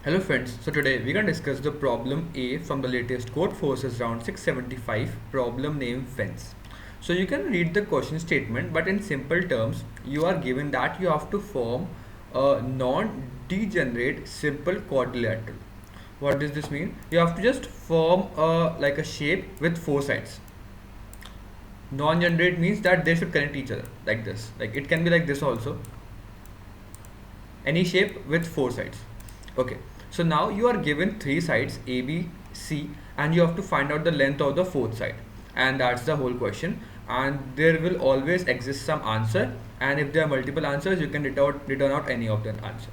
Hello friends, so today we're going to discuss the problem A from the latest Code Forces round 675, problem name fence. So you can read the question statement, but in simple terms you are given that you have to form a non-degenerate simple quadrilateral. What does this mean? You have to just form like a shape with four sides. Non-generate means that they should connect each other like this. Like it can be like this also. Any shape with four sides. Okay, so now you are given three sides A, B, C, and you have to find out the length of the fourth side, and that's the whole question. And there will always exist some answer, and if there are multiple answers you can return out any of the answer.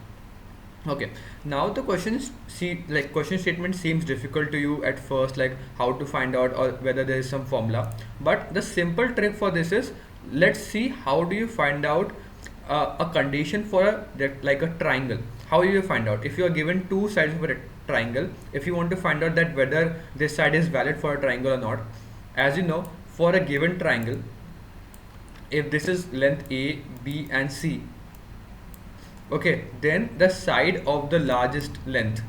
Okay, now the question statement seems difficult to you at first, like how to find out or whether there is some formula. But the simple trick for this is, let's see how do you find out a condition for like a triangle. How do you find out if you are given two sides of a triangle? If you want to find out that whether this side is valid for a triangle or not, as you know, for a given triangle, if this is length A, B, and C, okay, then the side of the largest length,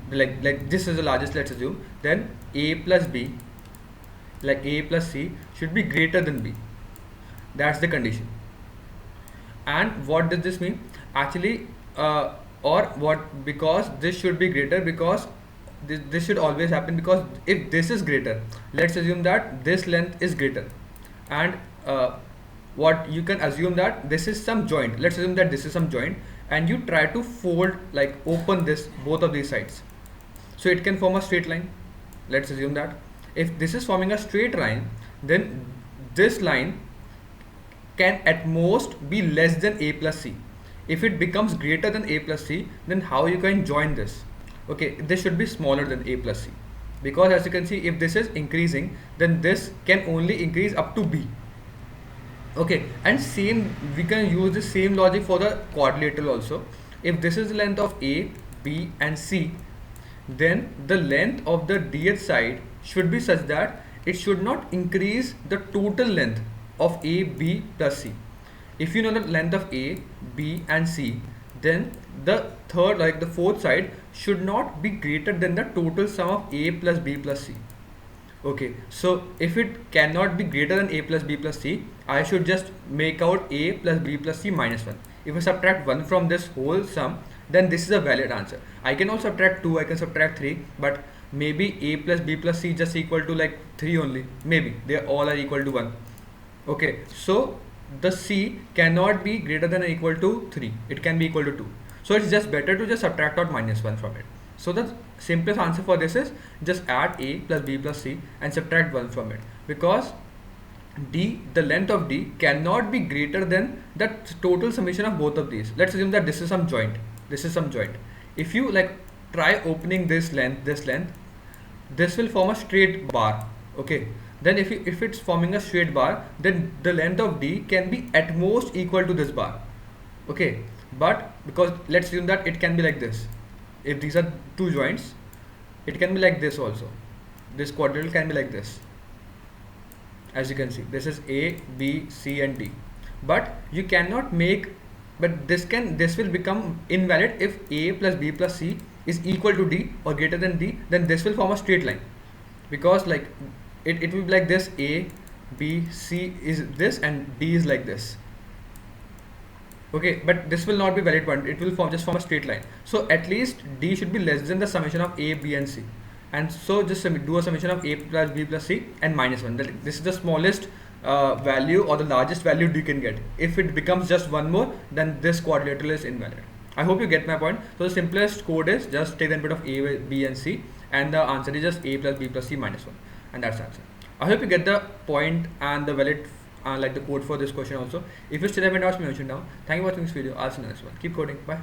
like this is the largest, let's assume, then A plus B, like A plus C, should be greater than B. That's the condition. And what does this mean? Actually, or what, because this should be greater, because this should always happen, because if this is greater, let's assume that this length is greater, and what you can assume that this is some joint. Let's assume that this is some joint, and you try to fold, like open this both of these sides, so it can form a straight line. Let's assume that if this is forming a straight line, then this line can at most be less than A plus C. If it becomes greater than A plus C, then how you can join this? Okay, this should be smaller than A plus C, because as you can see, if this is increasing, then this can only increase up to B. Okay, and same, we can use the same logic for the quadrilateral also. If this is the length of A, B, and C, then the length of the dth side should be such that it should not increase the total length of A, B plus C. If you know the length of A, B, and C, then the third, like the fourth side, should not be greater than the total sum of A plus B plus C. Okay, so if it cannot be greater than A plus B plus C, I should just make out A plus B plus C minus 1. If I subtract 1 from this whole sum, then this is a valid answer. I can also subtract 2, I can subtract 3, but maybe A plus B plus C just equal to like 3 only. Maybe they all are equal to 1. Okay, so the C cannot be greater than or equal to 3. It can be equal to 2. So it's just better to just subtract out minus 1 from it. So the simplest answer for this is just add A plus B plus C and subtract 1 from it, because D, the length of D cannot be greater than the total summation of both of these. Let's assume that this is some joint. This is some joint. If you like try opening this length, this will form a straight bar. Okay. Then if it's forming a straight bar, then the length of D can be at most equal to this bar. Okay. But because let's assume that it can be like this. If these are two joints, it can be like this also. This quadrilateral can be like this. As you can see, this is A, B, C, and D. But you cannot make, but this will become invalid if A plus B plus C is equal to D or greater than D. Then this will form a straight line, because like it will be like this: A, B, C is this, and D is like this. Okay, but this will not be valid point. It will just form a straight line. So at least D should be less than the summation of A, B, and C. And so just do a summation of A plus B plus C and minus 1. This is the smallest value or the largest value D can get. If it becomes just one more, then this quadrilateral is invalid. I hope you get my point. So the simplest code is just take the input of A, B, and C, and the answer is just A plus B plus C minus 1, and that's the answer. I hope you get the point and the valid like the code for this question also. If you still haven't asked me, mention down. Thank you for watching this video. I'll see you in the next one. Keep coding. Bye.